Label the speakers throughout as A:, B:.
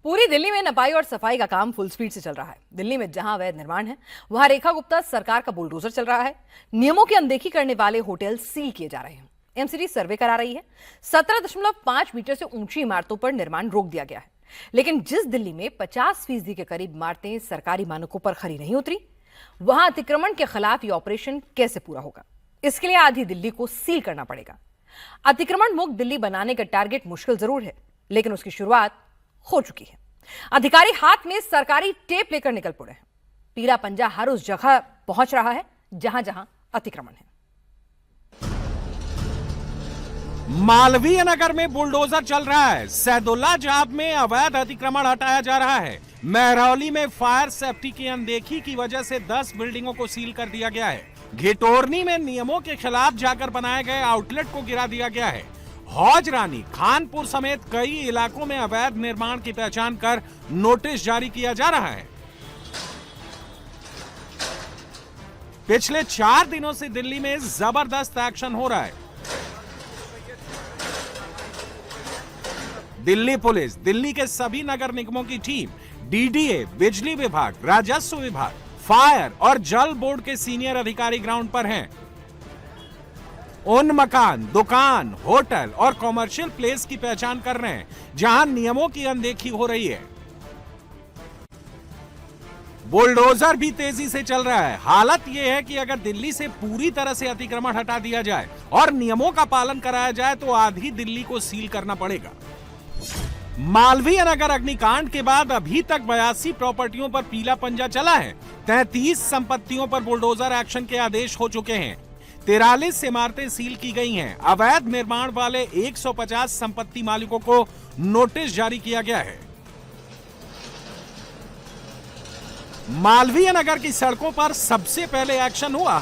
A: पूरी दिल्ली में नपाई और सफाई का काम फुल स्पीड से चल रहा है। दिल्ली में जहां अवैध निर्माण है, वहां रेखा गुप्ता सरकार का बुलडोजर चल रहा है। नियमों की अनदेखी करने वाले होटल सील किए जा रहे हैं। एमसीडी सर्वे करा रही है। 17.5 मीटर से ऊंची इमारतों पर निर्माण रोक दिया गया है। लेकिन जिस दिल्ली में 50% के करीब इमारतें सरकारी मानकों पर खरी नहीं उतरी, वहां अतिक्रमण के खिलाफ ये ऑपरेशन कैसे पूरा होगा? इसके लिए आधी दिल्ली को सील करना पड़ेगा। अतिक्रमण मुक्त दिल्ली बनाने का टारगेट मुश्किल जरूर है, लेकिन उसकी शुरुआत हो चुकी है। अधिकारी हाथ में सरकारी टेप लेकर निकल पड़े हैं। पीला पंजा हर उस जगह पहुंच रहा है जहां जहां अतिक्रमण है।
B: मालवीय नगर में बुलडोजर चल रहा है। सैदुल्ला जाब में अवैध अतिक्रमण हटाया जा रहा है। महरौली में फायर सेफ्टी की अनदेखी की वजह से 10 बिल्डिंगों को सील कर दिया गया है। घिटोरनी में नियमों के खिलाफ जाकर बनाए गए आउटलेट को गिरा दिया गया है। हौज रानी, खानपुर समेत कई इलाकों में अवैध निर्माण की पहचान कर नोटिस जारी किया जा रहा है। पिछले 4 दिनों से दिल्ली में जबरदस्त एक्शन हो रहा है। दिल्ली पुलिस, दिल्ली के सभी नगर निगमों की टीम, डीडीए, बिजली विभाग, राजस्व विभाग, फायर और जल बोर्ड के सीनियर अधिकारी ग्राउंड पर हैं। उन मकान, दुकान, होटल और कॉमर्शियल प्लेस की पहचान कर रहे हैं जहां नियमों की अनदेखी हो रही है। बुलडोजर भी तेजी से चल रहा है। हालत यह है कि अगर दिल्ली से पूरी तरह से अतिक्रमण हटा दिया जाए और नियमों का पालन कराया जाए तो आधी दिल्ली को सील करना पड़ेगा। मालवीय नगर अग्निकांड के बाद अभी तक 82 प्रॉपर्टियों पर पीला पंजा चला है। 33 संपत्तियों पर बुलडोजर एक्शन के आदेश हो चुके हैं। 43 इमारतें सील की गई हैं। अवैध निर्माण वाले 150 संपत्ति मालिकों को नोटिस जारी किया गया है। मालवीय नगर की सड़कों पर सबसे पहले एक्शन हुआ।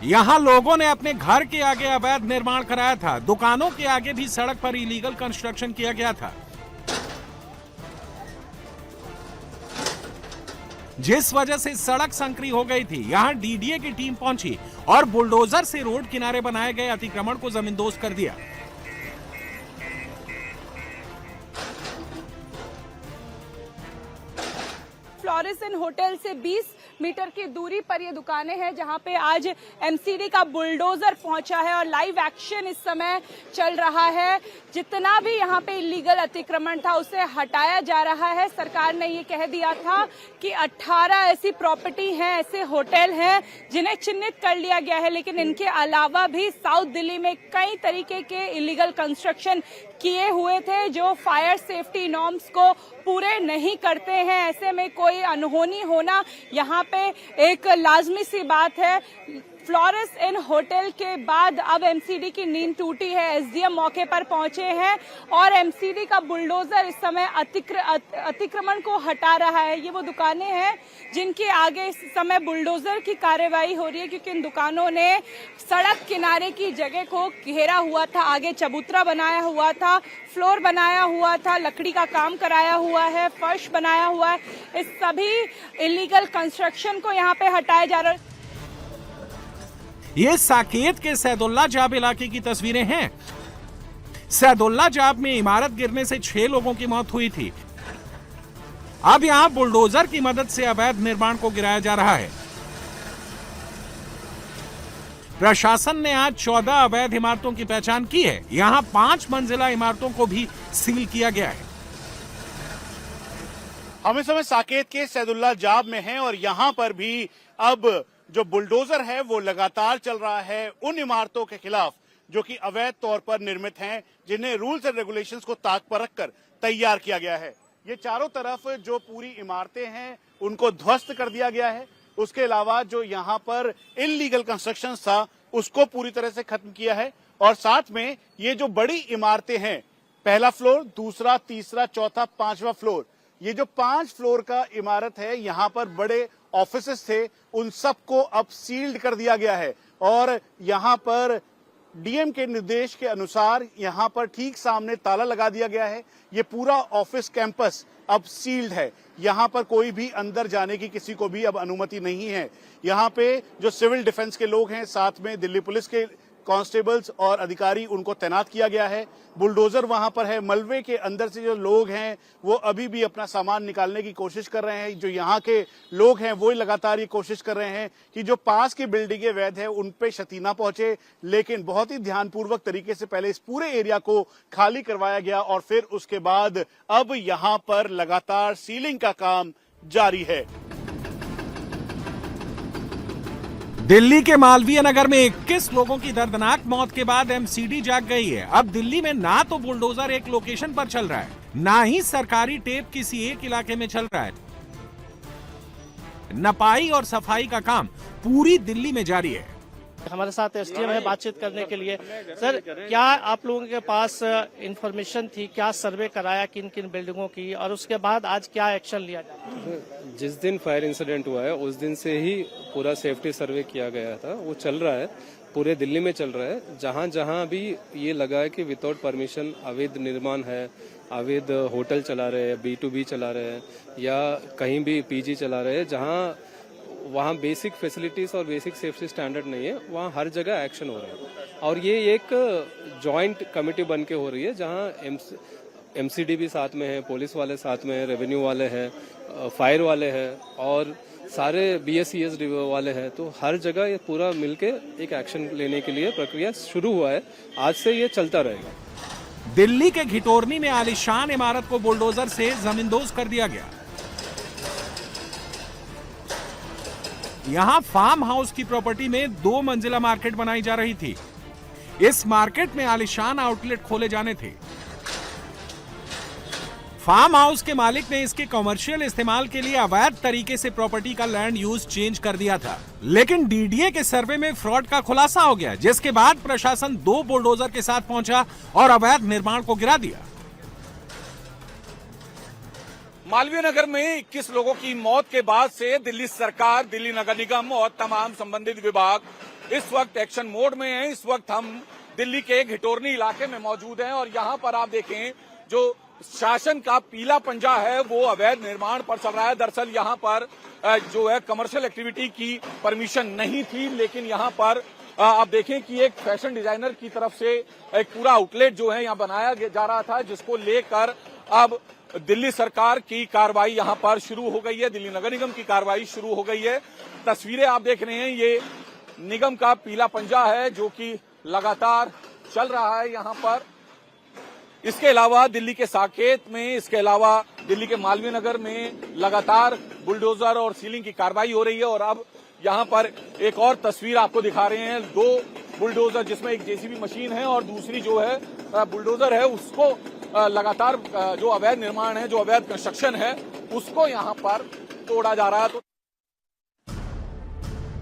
B: यहां लोगों ने अपने घर के आगे अवैध निर्माण कराया था। दुकानों के आगे भी सड़क पर इलीगल कंस्ट्रक्शन किया गया था, जिस वजह से सड़क संकरी हो गई थी। यहां डीडीए की टीम पहुंची और बुलडोजर से रोड किनारे बनाए गए अतिक्रमण को जमींदोज कर दिया।
C: फ्लोरिसन होटल से 20 मीटर की दूरी पर ये दुकानें हैं जहां पे आज एमसीडी का बुलडोजर पहुंचा है और लाइव एक्शन इस समय चल रहा है। जितना भी यहां पे इलीगल अतिक्रमण था उसे हटाया जा रहा है। सरकार ने ये कह दिया था कि 18 ऐसी प्रॉपर्टी हैं, ऐसे होटल हैं जिन्हें चिन्हित कर लिया गया है, लेकिन इनके अलावा भी साउथ दिल्ली में कई तरीके के इलीगल कंस्ट्रक्शन किए हुए थे जो फायर सेफ्टी नॉर्म्स को पूरे नहीं करते हैं। ऐसे में कोई अनहोनी होना यहाँ पे एक लाजमी सी बात है। फ्लोरिस इन होटल के बाद अब एमसीडी की नींद टूटी है। एसडीएम मौके पर पहुंचे हैं और एमसीडी का बुलडोजर इस समय अतिक्रमण को हटा रहा है। ये वो दुकानें हैं जिनके आगे इस समय बुलडोजर की कार्रवाई हो रही है, क्योंकि इन दुकानों ने सड़क किनारे की जगह को घेरा हुआ था। आगे चबूतरा बनाया हुआ था, फ्लोर बनाया हुआ था, लकड़ी का काम कराया हुआ है, फर्श बनाया हुआ है। इस सभी इलीगल कंस्ट्रक्शन को यहाँ पे हटाया जा रहा है।
B: ये साकेत के सैदुल्ला जाब इलाके की तस्वीरें हैं। सैदुल्ला जाब में इमारत गिरने से 6 लोगों की मौत हुई थी। अब यहां बुलडोजर की मदद से अवैध निर्माण को गिराया जा रहा है। प्रशासन ने आज 14 अवैध इमारतों की पहचान की है। यहां 5 मंजिला इमारतों को भी सील किया गया है।
D: हम इस समय साकेत के सैदुल्ला जाब में हैं और यहां पर भी अब जो बुलडोजर है वो लगातार चल रहा है उन इमारतों के खिलाफ जो कि अवैध तौर पर निर्मित हैं, जिन्हें रूल्स एंड रेगुलेशंस को ताक पर रखकर तैयार किया गया है। ये चारों तरफ जो पूरी इमारतें हैं उनको ध्वस्त कर दिया गया है। उसके अलावा जो यहाँ पर इलीगल कंस्ट्रक्शन था उसको पूरी तरह से खत्म किया है और साथ में ये जो बड़ी इमारतें हैं, पहला फ्लोर, दूसरा, तीसरा, चौथा, 5वां फ्लोर, ये जो 5 फ्लोर का इमारत है, यहाँ पर बड़े ऑफिसेस थे, उन सबको अब सील्ड कर दिया गया है और यहाँ पर डीएम के निर्देश के अनुसार यहाँ पर ठीक सामने ताला लगा दिया गया है। ये पूरा ऑफिस कैंपस अब सील्ड है। यहाँ पर कोई भी अंदर जाने की किसी को भी अब अनुमति नहीं है। यहाँ पे जो सिविल डिफेंस के लोग हैं, साथ में दिल्ली पुलिस के कांस्टेबल्स और अधिकारी उनको तैनात किया गया है। बुलडोजर वहां पर है। मलबे के अंदर से जो लोग हैं वो अभी भी अपना सामान निकालने की कोशिश कर रहे हैं। जो यहाँ के लोग हैं वो लगातार ये कोशिश कर रहे हैं कि जो पास की बिल्डिंगें वैध है उन पे क्षति ना पहुंचे, लेकिन बहुत ही ध्यानपूर्वक तरीके से पहले इस पूरे एरिया को खाली करवाया गया और फिर उसके बाद अब यहाँ पर लगातार सीलिंग का काम जारी है।
B: दिल्ली के मालवीय नगर में 21 लोगों की दर्दनाक मौत के बाद एमसीडी जाग गई है। अब दिल्ली में ना तो बुलडोजर एक लोकेशन पर चल रहा है, ना ही सरकारी टेप किसी एक इलाके में चल रहा है। नपाई और सफाई का काम पूरी दिल्ली में जारी है।
E: हमारे साथ एसडीएम है बातचीत करने के लिए। सर, क्या आप लोगों के पास इंफॉर्मेशन थी, क्या सर्वे कराया किन किन बिल्डिंगों की, और उसके बाद आज क्या एक्शन लिया जाए?
F: जिस दिन फायर इंसिडेंट हुआ है उस दिन से ही पूरा सेफ्टी सर्वे किया गया था, वो चल रहा है, पूरे दिल्ली में चल रहा है। जहां जहां भी ये लगा है कि विदाउट परमिशन अवैध निर्माण है, अवैध होटल चला रहे हैं, B2B चला रहे हैं या कहीं भी पीजी चला रहे हैं, जहां वहाँ बेसिक फैसिलिटीज और बेसिक सेफ्टी स्टैंडर्ड नहीं है, वहाँ हर जगह एक्शन हो रहा है। और ये एक जॉइंट कमेटी बन के हो रही है, जहाँ एमसीडी भी साथ में है, पुलिस वाले साथ में है, रेवेन्यू वाले हैं, फायर वाले हैं और सारे BSES वाले हैं। तो हर जगह ये पूरा मिलके एक एक्शन लेने के लिए प्रक्रिया शुरू हुआ है। आज से ये चलता रहेगा।
B: दिल्ली के घिटोरनी में आलीशान इमारत को बुलडोजर से जमींदोज कर दिया गया। यहां फार्म हाउस की प्रॉपर्टी में 2 मंजिला मार्केट बनाई जा रही थी। इस मार्केट में आलीशान आउटलेट खोले जाने थे। फार्म हाउस के मालिक ने इसके कमर्शियल इस्तेमाल के लिए अवैध तरीके से प्रॉपर्टी का लैंड यूज चेंज कर दिया था, लेकिन डीडीए के सर्वे में फ्रॉड का खुलासा हो गया, जिसके बाद प्रशासन 2 बुलडोजर के साथ पहुंचा और अवैध निर्माण को गिरा दिया।
G: मालवीय नगर में 21 लोगों की मौत के बाद से दिल्ली सरकार, दिल्ली नगर निगम और तमाम संबंधित विभाग इस वक्त एक्शन मोड में हैं। इस वक्त हम दिल्ली के घिटोरनी इलाके में मौजूद हैं और यहाँ पर आप देखें जो शासन का पीला पंजा है वो अवैध निर्माण पर चल रहा है। दरअसल यहाँ पर जो है कमर्शियल एक्टिविटी की परमिशन नहीं थी, लेकिन यहाँ पर आप देखें कि एक फैशन डिजाइनर की तरफ से एक पूरा आउटलेट जो है यहाँ बनाया जा रहा था, जिसको लेकर अब दिल्ली सरकार की कार्रवाई यहां पर शुरू हो गई है, दिल्ली नगर निगम की कार्रवाई शुरू हो गई है। तस्वीरें आप देख रहे हैं, ये निगम का पीला पंजा है जो कि लगातार चल रहा है यहां पर। इसके अलावा दिल्ली के साकेत में, इसके अलावा दिल्ली के मालवीय नगर में लगातार बुलडोजर और सीलिंग की कार्रवाई हो रही है। और अब यहां पर एक और तस्वीर आपको दिखा रहे हैं, 2 बुलडोजर जिसमें एक जेसीबी मशीन है और दूसरी जो है बुलडोजर है, उसको लगातार जो अवैध निर्माण है, जो अवैध कंस्ट्रक्शन है, उसको यहां पर तोड़ा जा रहा है।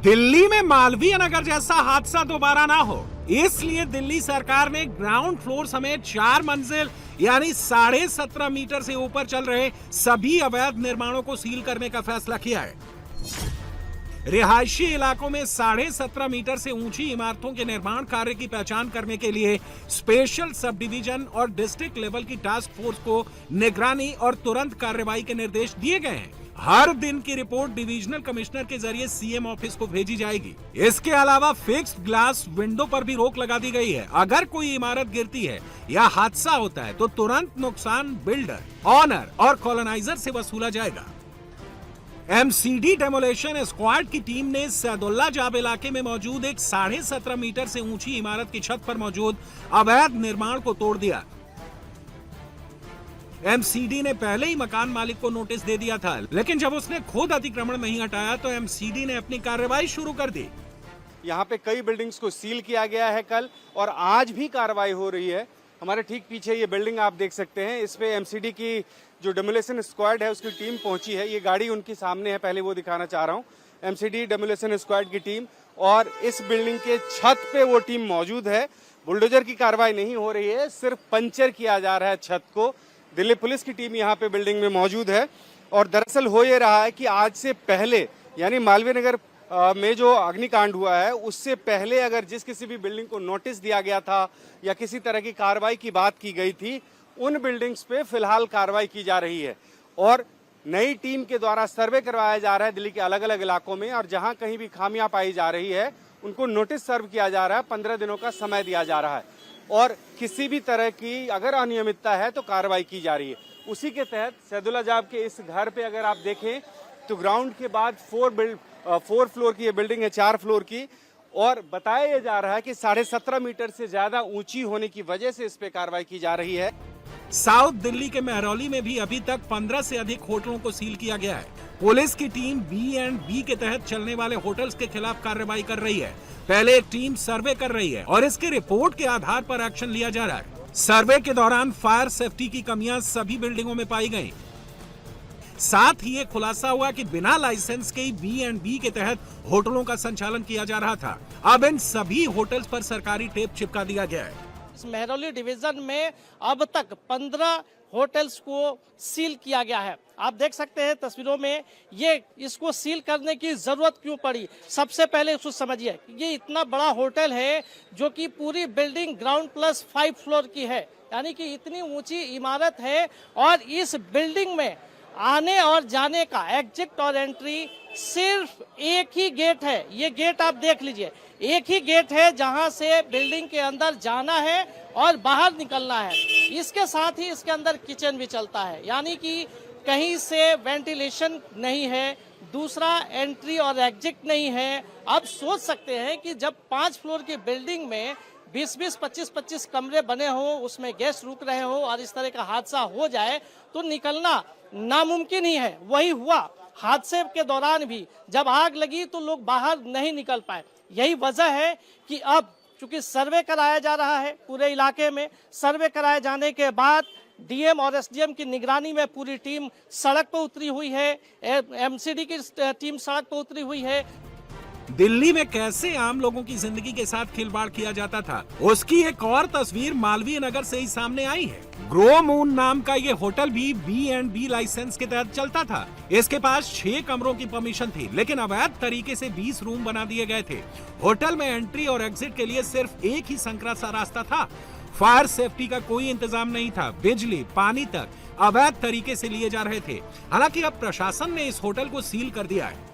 B: दिल्ली में मालवीय नगर जैसा हादसा दोबारा ना हो, इसलिए दिल्ली सरकार ने ग्राउंड फ्लोर समेत 4 मंजिल यानी 17.5 मीटर से ऊपर चल रहे सभी अवैध निर्माणों को सील करने का फैसला किया है। रिहायशी इलाकों में 17.5 मीटर से ऊंची इमारतों के निर्माण कार्य की पहचान करने के लिए स्पेशल सब डिवीजन और डिस्ट्रिक्ट लेवल की टास्क फोर्स को निगरानी और तुरंत कार्रवाई के निर्देश दिए गए हैं। हर दिन की रिपोर्ट डिविजनल कमिश्नर के जरिए सीएम ऑफिस को भेजी जाएगी। इसके अलावा फिक्स्ड ग्लास विंडो पर भी रोक लगा दी गई है। अगर कोई इमारत गिरती है या हादसा होता है तो तुरंत नुकसान बिल्डर, ऑनर और कॉलोनाइजर से वसूला जाएगा। एमसीडी डेमोलेशन स्क्वाड की टीम ने सैदुल्ला जाब इलाके में मौजूद एक 17.5 मीटर से ऊंची इमारत की छत पर मौजूद अवैध निर्माण को तोड़ दिया। एमसीडी ने पहले ही मकान मालिक को नोटिस दे दिया था, लेकिन जब उसने खुद अतिक्रमण नहीं हटाया तो एमसीडी ने अपनी कार्रवाई शुरू कर दी।
H: यहाँ पे कई बिल्डिंग्स को सील किया गया है कल, और आज भी कार्रवाई हो रही है। हमारे ठीक पीछे ये बिल्डिंग आप देख सकते हैं, इस पे एमसीडी की जो डेमोलेशन स्क्वाड है उसकी टीम पहुंची है। ये गाड़ी उनकी सामने है, पहले वो दिखाना चाह रहा हूँ। एमसीडी डेमोलेशन स्क्वाड की टीम, और इस बिल्डिंग के छत पे वो टीम मौजूद है। बुलडोजर की कार्रवाई नहीं हो रही है, सिर्फ पंचर किया जा रहा है छत को। दिल्ली पुलिस की टीम यहाँ पे बिल्डिंग में मौजूद है। और दरअसल हो ये रहा है कि आज से पहले, यानी मालवीय नगर में जो अग्निकांड हुआ है उससे पहले अगर जिस किसी भी बिल्डिंग को नोटिस दिया गया था या किसी तरह की कार्रवाई की बात की गई थी, उन बिल्डिंग्स पे फिलहाल कार्रवाई की जा रही है। और नई टीम के द्वारा सर्वे करवाया जा रहा है दिल्ली के अलग अलग इलाकों में, और जहां कहीं भी खामियां पाई जा रही है उनको नोटिस सर्व किया जा रहा है, 15 दिनों का समय दिया जा रहा है और किसी भी तरह की अगर अनियमितता है तो कार्रवाई की जा रही है। उसी के तहत सैदुल्ला जाब के इस घर पे अगर आप देखें तो ग्राउंड के बाद 4 फ्लोर की ये बिल्डिंग है, 4 फ्लोर की, और बताया जा रहा है कि 17.5 मीटर से ज्यादा ऊंची होने की वजह से इस पे कार्रवाई की जा रही है।
B: साउथ दिल्ली के महरौली में भी अभी तक 15 से अधिक होटलों को सील किया गया है। पुलिस की टीम B&B के तहत चलने वाले होटल्स के खिलाफ कार्रवाई कर रही है। पहले एक टीम सर्वे कर रही है और इसकी रिपोर्ट के आधार पर एक्शन लिया जा रहा है। सर्वे के दौरान फायर सेफ्टी की कमियां सभी बिल्डिंगों में पाई गई। साथ ही ये खुलासा हुआ कि बिना लाइसेंस के B&B के तहत होटलों का संचालन किया जा रहा था। अब इन सभी होटल्स पर सरकारी टेप चिपका दिया गया है।
E: इस महरौली डिवीजन में अब तक 15 होटल्स को सील किया गया है। आप देख सकते हैं तस्वीरों में, ये इसको सील करने की जरूरत क्यों पड़ी। सबसे पहले इसको समझिए, ये इतना बड़ा होटल है जो कि पूरी बिल्डिंग ग्राउंड प्लस 5 फ्लोर की है, यानी कि इतनी ऊंची इमारत है और इस बिल्डिंग में आने और जाने का एग्जिट और एंट्री सिर्फ एक ही गेट है। ये गेट आप देख लीजिए, एक ही गेट है जहां से बिल्डिंग के अंदर जाना है और बाहर निकलना है। इसके साथ ही इसके अंदर किचन भी चलता है, यानी कि कहीं से वेंटिलेशन नहीं है, दूसरा एंट्री और एग्जिट नहीं है। आप सोच सकते हैं कि जब 5 फ्लोर की बिल्डिंग में 20-20, 25-25 कमरे बने हो, उसमें गेस्ट रुक रहे हो और इस तरह का हादसा हो जाए तो निकलना नामुमकिन ही है। वही हुआ हादसे के दौरान भी, जब आग लगी तो लोग बाहर नहीं निकल पाए। यही वजह है कि अब चूंकि सर्वे कराया जा रहा है पूरे इलाके में, सर्वे कराए जाने के बाद डीएम और एसडीएम की निगरानी में पूरी टीम सड़क पर उतरी हुई है, एमसीडी की टीम सड़क पर उतरी हुई है।
B: दिल्ली में कैसे आम लोगों की जिंदगी के साथ खिलवाड़ किया जाता था, उसकी एक और तस्वीर मालवीय नगर से ही सामने आई है। ग्रो मून नाम का ये होटल भी B&B लाइसेंस के तहत चलता था। इसके पास 6 कमरों की परमिशन थी, लेकिन अवैध तरीके से 20 रूम बना दिए गए थे। होटल में एंट्री और एग्जिट के लिए सिर्फ एक ही संकरा सा रास्ता था। फायर सेफ्टी का कोई इंतजाम नहीं था। बिजली, पानी तक अवैध तरीके से लिए जा रहे थे। हालांकि अब प्रशासन ने इस होटल को सील कर दिया है।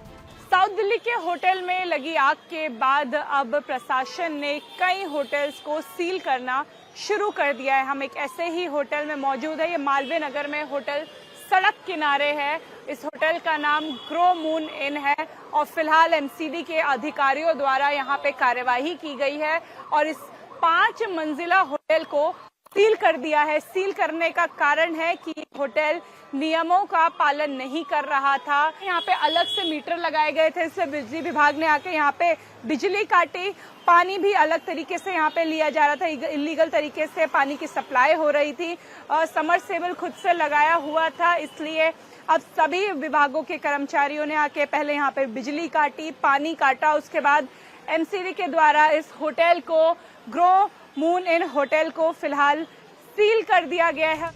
C: साउथ दिल्ली के होटल में लगी आग के बाद अब प्रशासन ने कई होटल्स को सील करना शुरू कर दिया है। हम एक ऐसे ही होटल में मौजूद है, ये मालवीय नगर में होटल सड़क किनारे है। इस होटल का नाम ग्रो मून इन है और फिलहाल एमसीडी के अधिकारियों द्वारा यहाँ पे कार्यवाही की गई है और इस 5 मंजिला होटल को सील कर दिया है। सील करने का कारण है कि होटल नियमों का पालन नहीं कर रहा था। यहाँ पे अलग से मीटर लगाए गए थे, इससे बिजली विभाग ने आके यहाँ पे बिजली काटी। पानी भी अलग तरीके से यहाँ पे लिया जा रहा था, इलीगल तरीके से पानी की सप्लाई हो रही थी। समरसेबल खुद से लगाया हुआ था, इसलिए अब सभी विभागों के कर्मचारियों ने आके पहले यहाँ पे बिजली काटी, पानी काटा, उसके बाद एमसीडी के द्वारा इस होटल को, ग्रो मून इन होटल को फिलहाल सील कर दिया गया है।